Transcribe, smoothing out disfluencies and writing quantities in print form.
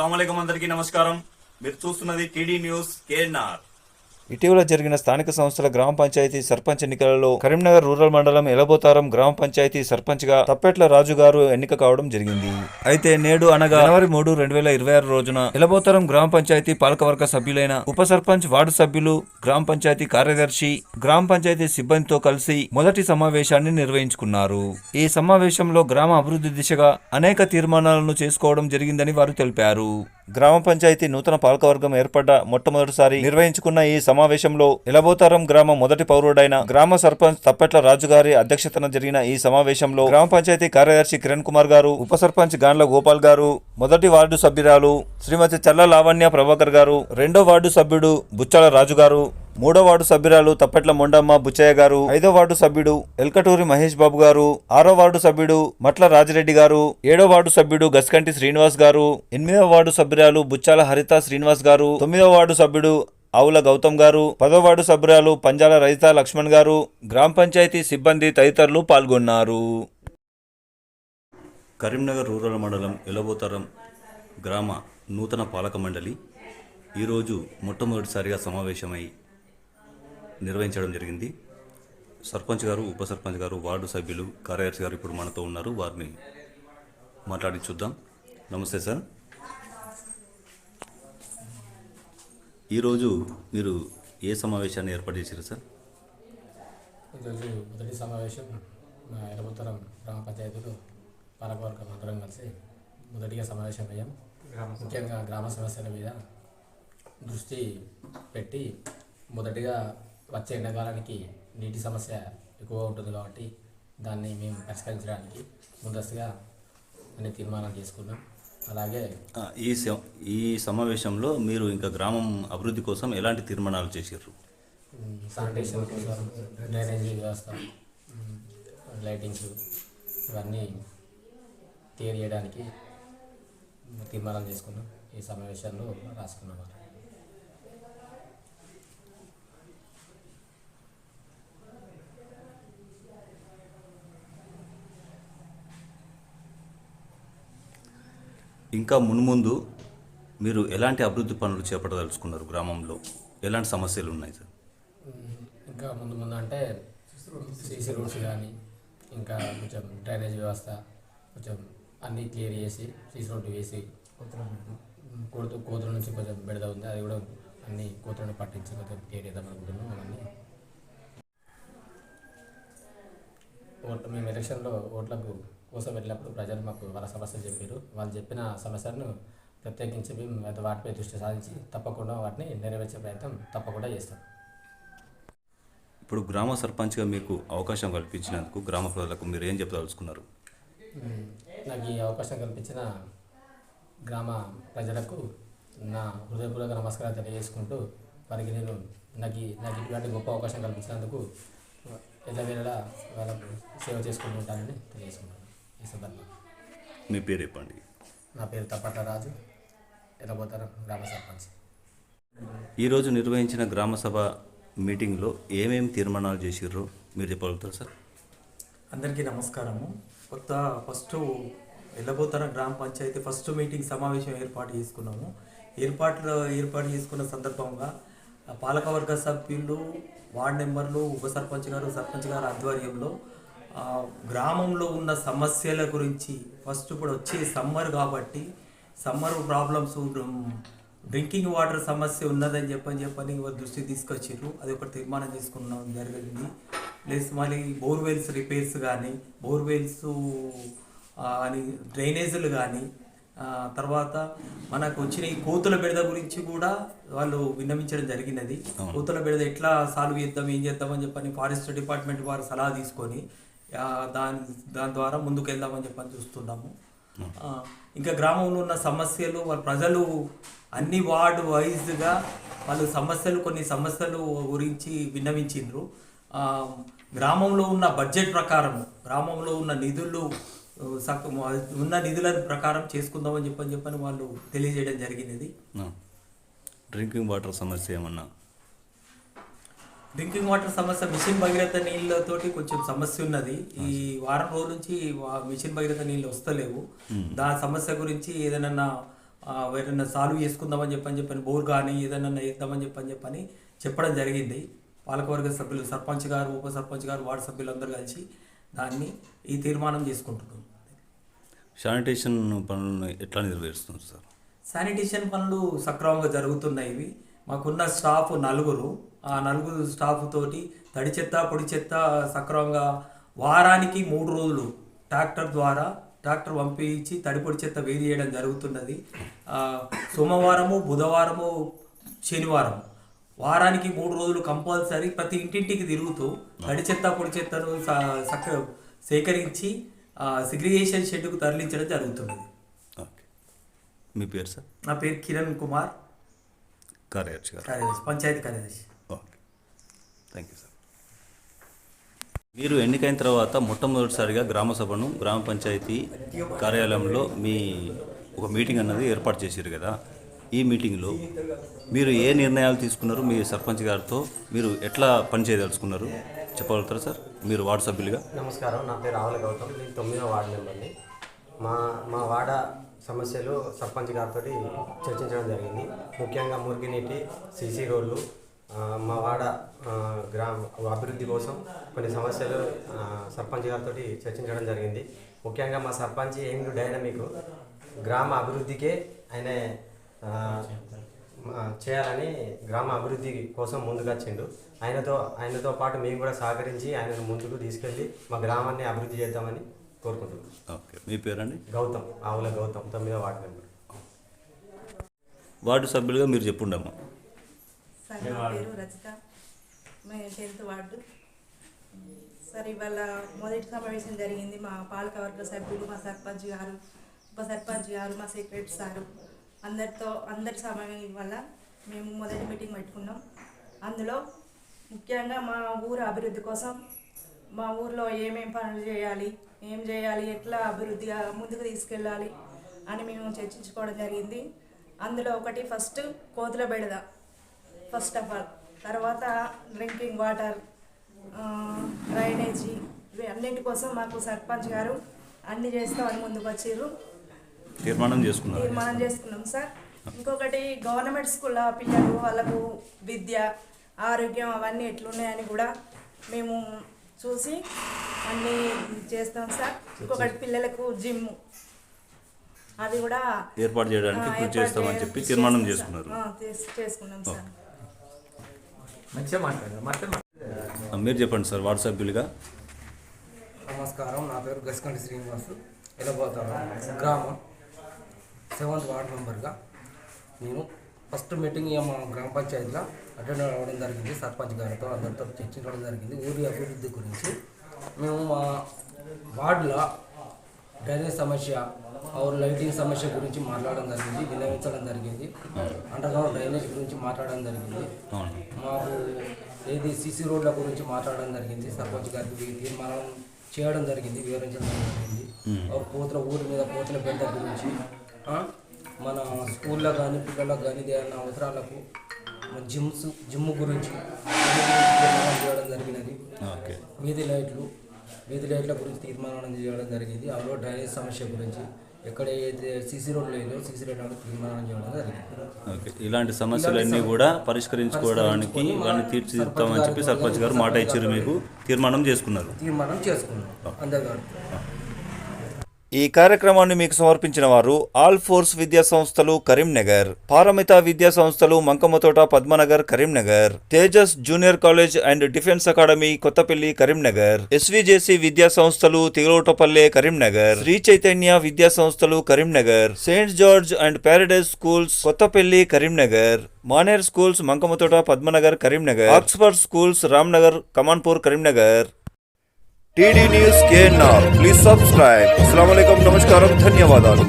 అస్సలాము అలైకుం అందరికీ నమస్కారం. మీరు చూస్తున్నది టీడీ న్యూస్ కేఎన్ఆర్. ఇటీవల జరిగిన స్థానిక సంస్థల గ్రామ పంచాయతీ సర్పంచ్ ఎన్నికలలో కరీంనగర్ రూరల్ మండలం ఎలబోతారం గ్రామ పంచాయతీ సర్పంచ్ గా తప్పెట్ల రాజు గారు ఎన్నిక కావడం జరిగింది. అయితే నేడు అనగా జనవరి 3, 2026 రోజున ఎలబోతారం గ్రామ పంచాయతీ పాలకవర్గ సభ్యులైన ఉప సర్పంచ్, వార్డు సభ్యులు, గ్రామ పంచాయతీ కార్యదర్శి, గ్రామ పంచాయతీ సిబ్బందితో కలిసి మొదటి సమావేశాన్ని నిర్వహించుకున్నారు. ఈ సమావేశంలో గ్రామ అభివృద్ధి దిశగా అనేక తీర్మానాలను చేసుకోవడం జరిగిందని వారు తెలిపారు. గ్రామ పంచాయతీ నూతన పాలకవర్గం ఏర్పడ్డ మొట్టమొదటిసారి నిర్వహించుకున్న ఈ సమావేశంలో ఎలబోతారం గ్రామ మొదటి పౌరుడైన గ్రామ సర్పంచ్ తప్పెట్ల రాజు గారి అధ్యక్షతన జరిగిన ఈ సమావేశంలో గ్రామ పంచాయతీ కార్యదర్శి కిరణ్ కుమార్ గారు, ఉప సర్పంచ్ గాండ్ల గోపాల్ గారు, మొదటి వార్డు సభ్యురాలు శ్రీమతి చల్ల లావణ్య ప్రభాకర్ గారు, రెండో వార్డు సభ్యుడు బుచ్చాల రాజు గారు, మూడో వార్డు సభ్యురాలు తప్పెట్ల మొండమ్మ బుచ్చయ్య గారు, ఐదో వార్డు సభ్యుడు ఎల్కటూరి మహేష్ బాబు గారు, ఆరో వార్డు సభ్యుడు మట్ల రాజిరెడ్డి గారు, ఏడో వార్డు సభ్యుడు గస్కంటి శ్రీనివాస్ గారు, ఎనిమిదో వార్డు సభ్యురాలు బుచ్చాల హరిత శ్రీనివాస్ గారు, తొమ్మిదో వార్డు సభ్యుడు ఆవుల గౌతమ్ గారు, 10వ వార్డు సభ్యురాలు పంజాల రజిత లక్ష్మణ్ గారు, గ్రామ పంచాయతీ సిబ్బంది తదితరులు పాల్గొన్నారు. కరీంనగర్ రూరల్ మండలం ఎలబోతారం గ్రామ నూతన పాలక మండలి ఈరోజు మొట్టమొదటిసారిగా సమావేశమై నిర్వహించడం జరిగింది. సర్పంచ్ గారు, ఉప సర్పంచ్ గారు, వార్డు సభ్యులు, కార్యదర్శి గారు ఇప్పుడు మనతో ఉన్నారు. వారిని మాట్లాడి చూద్దాం. నమస్తే సార్. ఈరోజు మీరు ఏ సమావేశాన్ని ఏర్పాటు చేశారు సార్? ఈరోజు మొదటి సమావేశం మా ఎలబోతారం గ్రామ పంచాయతీలో పాలకవర్గం అందరం కలిసి మొదటిగా సమావేశం అయ్యాం. ముఖ్యంగా గ్రామ సమస్యల మీద దృష్టి పెట్టి మొదటిగా వచ్చే ఎండాకాలానికి నీటి సమస్య ఎక్కువ ఉంటుంది కాబట్టి దాన్ని మేము పరిష్కరించడానికి ముందస్తుగా అన్ని తీర్మానాలు చేసుకున్నాం. అలాగే ఈ సమావేశంలో మీరు ఇంకా గ్రామం అభివృద్ధి కోసం ఎలాంటి తీర్మానాలు చేశారు? శానిటేషన్ కోసం, డ్రైనేజీ వ్యవస్థ, లైటింగ్స్ ఇవన్నీ క్లియర్ చేయడానికి తీర్మానాలు చేసుకున్నాం. ఈ సమావేశంలో రాసుకున్నాం. ఇంకా మున్ముందు మీరు ఎలాంటి అభివృద్ధి పనులు చేపట్టదలుచుకున్నారు? గ్రామంలో ఎలాంటి సమస్యలు ఉన్నాయి సార్? ఇంకా ముందు అంటే సీసీ రోడ్స్ కానీ, ఇంకా కొంచెం డ్రైనేజ్ వ్యవస్థ కొంచెం అన్నీ క్లియర్ చేసి సీసీ రోడ్డు వేసి కోతుల నుంచి కొంచెం బెడద ఉంది, అది కూడా అన్ని కోతులను పట్టించి కొంచెం క్లియర్ చేద్దాం అనుకుంటున్నాం. అవన్నీ మేము ఎలక్షన్లో ఓట్లకు కోసం వెళ్ళినప్పుడు ప్రజలు మాకు వాళ్ళ సమస్యలు చెప్పారు. వాళ్ళు చెప్పిన సమస్యలను ప్రత్యేకించి మేము వాటిపై దృష్టి సాధించి తప్పకుండా వాటిని నెరవేర్చే ప్రయత్నం తప్పకుండా చేస్తాం. ఇప్పుడు గ్రామ సర్పంచ్గా మీకు అవకాశం కల్పించినందుకు గ్రామ ప్రజలకు మీరు ఏం చెప్పదలుచుకున్నారు? నాకు ఈ అవకాశం కల్పించిన గ్రామ ప్రజలకు నా హృదయపూర్వక నమస్కారాలు తెలియజేసుకుంటూ వారికి నాకు ఇటువంటి గొప్ప అవకాశం కల్పించినందుకు ఎల్లవేళలా వాళ్ళకు సేవ చేసుకుంటూ ఉంటానని తెలియజేసుకుంటాను. ఈ సందర్భంగా మీ పేరు చెప్పండి. నా పేరు తప్పెట్ల రాజు, ఎలబోతారం గ్రామ సర్పంచ్. ఈరోజు నిర్వహించిన గ్రామ సభ మీటింగ్లో ఏమేమి తీర్మానాలు చేసిర్రో మీరు చెప్పగలుగుతారు సార్? అందరికీ నమస్కారము. ఫస్ట్ ఎల్లబోతారం గ్రామ పంచాయతీ ఫస్ట్ మీటింగ్ సమావేశం ఏర్పాటు చేసుకున్నాము. ఏర్పాటు చేసుకున్న సందర్భంగా పాలకవర్గ సభ్యులు, వార్డు మెంబర్లు, ఉప సర్పంచ్ గారు, సర్పంచ్ గారు ఆధ్వర్యంలో గ్రామంలో ఉన్న సమస్యల గురించి ఫస్ట్ ఇప్పుడు వచ్చే సమ్మర్ కాబట్టి సమ్మర్ ప్రాబ్లమ్స్, డ్రింకింగ్ వాటర్ సమస్య ఉన్నదని చెప్పని దృష్టికి తీసుకొచ్చారు. అది ఒక తీర్మానం తీసుకున్నాం జరిగింది. ప్లస్ మళ్ళీ బోర్వెల్స్ రిపేర్స్ కానీ, బోర్వెల్స్ అని డ్రైనేజీలు కానీ, తర్వాత మనకు వచ్చిన ఈ కోతుల బెడద గురించి కూడా వాళ్ళు విన్నవించడం జరిగినది. కోతుల బెడద ఎట్లా సాల్వ్ చేద్దాం, ఏం చేద్దాం అని చెప్పని ఫారెస్ట్ డిపార్ట్మెంట్ వారు సలహా తీసుకొని దాని ద్వారా ముందుకు వెళ్దామని చెప్పని చూస్తున్నాము. ఇంకా గ్రామంలో ఉన్న సమస్యలు వాళ్ళ ప్రజలు అన్ని వార్డు వైజ్గా వాళ్ళు కొన్ని సమస్యలు గురించి విన్నవించిండ్రు. గ్రామంలో ఉన్న బడ్జెట్ ప్రకారం, గ్రామంలో ఉన్న నిధుల ప్రకారం చేసుకుందామని చెప్పని వాళ్ళు తెలియజేయడం జరిగినది. డ్రింకింగ్ వాటర్ సమస్య ఏమన్నా? డ్రింకింగ్ వాటర్ సమస్య మిషన్ భగీరథ నీళ్ళతోటి కొంచెం సమస్య ఉన్నది. ఈ వారం రోజుల నుంచి మిషన్ భగీరథ నీళ్ళు వస్తలేవు. దాని సమస్య గురించి ఏదైనా ఎవరైనా సాల్వ్ చేసుకుందామని చెప్పని బోర్ కానీ ఏదైనా వేద్దామని చెప్పని చెప్పడం జరిగింది. పాలకవర్గ సభ్యులు సర్పంచ్ గారు, ఉప సర్పంచ్ గారు, వార్డు సభ్యులందరూ కలిసి ఈ తీర్మానం చేసుకుంటున్నాం. శానిటేషన్ పనులను ఎట్లా నిర్వహిస్తున్నారు సార్? శానిటేషన్ పనులు సక్రమంగా జరుగుతున్నాయి. ఇవి మాకున్న స్టాఫ్ 4, ఆ 4 స్టాఫ్ తోటి తడి చెత్త పొడి చెత్త సక్రమంగా వారానికి 3 రోజులు ట్రాక్టర్ పంపించి తడి పొడి చెత్త వేరు చేయడం జరుగుతున్నది. సోమవారము, బుధవారము, శనివారం వారానికి 3 రోజులు కంపల్సరీ ప్రతి ఇంటింటికి తిరుగుతూ తడి చెత్త పొడి చెత్తను సేకరించి సిగ్రిగేషన్ షెడ్కు తరలించడం జరుగుతున్నది. ఓకే, మీ పేరు సార్? నా పేరు కిరణ్ కుమార్, కార్యదర్శి గారు. కార్యదర్శి, పంచాయతీ కార్యదర్శి. Okay, thank you sir. మీరు ఎన్నికైన తర్వాత మొట్టమొదటిసారిగా గ్రామ సభను గ్రామ పంచాయతీ కార్యాలయంలో మీ ఒక మీటింగ్ అన్నది ఏర్పాటు చేశారు కదా. ఈ మీటింగ్లో మీరు ఏ నిర్ణయాలు తీసుకున్నారు? మీ సర్పంచ్ గారితో మీరు ఎట్లా పనిచేయదలుచుకున్నారు చెప్పగలుగుతారా సార్, మీరు వార్డు సభ్యులుగా? నమస్కారం, నా పేరు రావుల గౌతమ్, నేను 9వ వార్డు మెంబర్ని. మా వార్డ సమస్యలు సర్పంచ్ గారితో చర్చించడం జరిగింది. ముఖ్యంగా మురికినీటి, సీసీ రోడ్లు, మా వాడ గ్రామ అభివృద్ధి కోసం కొన్ని సమస్యలు సర్పంచ్ గారితో చర్చించడం జరిగింది. ముఖ్యంగా మా సర్పంచ్ యంగ్ డైనమిక్ గ్రామ అభివృద్ధికే ఆయన చేయాలని గ్రామ అభివృద్ధి కోసం ముందుకు వచ్చిండు. ఆయనతో పాటు మేము కూడా సహకరించి ఆయనను ముందుకు తీసుకెళ్ళి మా గ్రామాన్ని అభివృద్ధి చేద్దామని కోరుకుంటున్నాం. ఓకే, మీ పేరండి? గౌతమ్, ఆవుల గౌతమ్, 9వ వార్డు మెంబర్. వార్డు సభ్యులుగా మీరు చెప్పుండమ్మా. సార్, నా పేరు రజిత, మేము 10th వార్డు. సార్, ఇవాళ మొదటి సమావేశం జరిగింది. మా పాలకవర్గ సభ్యులు, మా సర్పంచ్ గారు, ఉప సర్పంచ్ గారు, మా సెక్రటరీ సారు అందరి సమయం వల్ల మేము మొదటి మీటింగ్ పెట్టుకున్నాం. అందులో ముఖ్యంగా మా ఊరు అభివృద్ధి కోసం మా ఊర్లో ఏమేం పనులు చేయాలి, ఎట్లా అభివృద్ధిగా ముందుకు తీసుకెళ్ళాలి అని మేము చర్చించుకోవడం జరిగింది. అందులో ఒకటి ఫస్ట్ కోతుల బెడద, ఫస్ట్ ఆఫ్ ఆల్. తర్వాత డ్రింకింగ్ వాటర్, డ్రైనేజీ, ఇవి అన్నింటి కోసం మాకు సర్పంచ్ గారు అన్నీ చేస్తామని ముందుకు వచ్చారు. తీర్మానం చేసుకున్నాం సార్. ఇంకొకటి గవర్నమెంట్ స్కూల్లో పిల్లలు వాళ్ళకు విద్య, ఆరోగ్యం అవన్నీ ఎట్లున్నాయని కూడా మేము చూసి అన్నీ చేస్తాం సార్. ఇంకొకటి పిల్లలకు జిమ్, అది కూడా ఏర్పాటు చేయడానికి కృషి చేస్తామని చెప్పి తీర్మానం చేసుకున్నారు. చేసుకున్నాం సార్. మీరు చెప్పండి సార్, వార్డు సభ్యులుగా. నమస్కారం, నా పేరు గస్కంటి శ్రీనివాసు, ఎలబోతాను గ్రామం 7th వార్డు మెంబర్గా. నేను ఫస్ట్ మీటింగ్ మా గ్రామ పంచాయతీలో అటెండ్ అవ్వడం జరిగింది. సర్పంచ్ గారితో అందరితో చర్చించడం జరిగింది ఊరి అభివృద్ధి గురించి. మేము మా వార్డులో డ్రైనేజ్ సమస్య, లైటింగ్ సమస్య గురించి మాట్లాడడం జరిగింది, వినవించడం జరిగింది. అండర్గ్రౌండ్ డ్రైనేజ్ గురించి మాట్లాడడం జరిగింది. మాకు సీసీ రోడ్ల గురించి మాట్లాడడం జరిగింది. సర్పంచ్ గారికి తీర్మానం చేయడం జరిగింది, వివరించడం జరిగింది. ఊరి మీద పోతుల బెడ్డ గురించి, మన స్కూల్లో కానీ పిల్లలకు కానీ ఏదైనా అవసరాలకు జిమ్ గురించి తీర్మానం చేయడం జరిగినది. వీధి లైట్ల గురించి తీర్మానం చేయడం జరిగింది. అందులో డ్రైనేజ్ సమస్య గురించి, ఎక్కడైతే సీసీ రోడ్లు లేదో సీసీ రోడ్లు తీర్మానం చేయడం జరిగింది. ఓకే, ఇలాంటి సమస్యలన్నీ కూడా పరిష్కరించుకోవడానికి ఇవన్నీ తీర్చిదిద్దామని చెప్పి సర్పంచ్ గారు మాట ఇచ్చారు, మీకు తీర్మానం చేసుకున్నారు. అందరు ఈ కార్యక్రమాన్ని మీకు సమర్పించిన వారు ఆల్ ఫోర్స్ విద్యా సంస్థలు కరీంనగర్, పారమిత విద్యా సంస్థలు Mankammathota Padmanagar Karimnagar, Tejas junior college and defence academy Kothapalli Karimnagar, SVJC విద్యా సంస్థలు తిగలోటపల్లె కరీంనగర్, శ్రీ చైతన్య విద్యా సంస్థలు Karimnagar, Saint George and Paradise schools Kothapalli Karimnagar, Maner schools Mankammathota Padmanagar Karimnagar, Oxford schools Ramnagar Kamanpur Karimnagar. TD news KNR, please subscribe. అస్సలాము అలైకుం, నమస్కారం, ధన్యవాదాలు.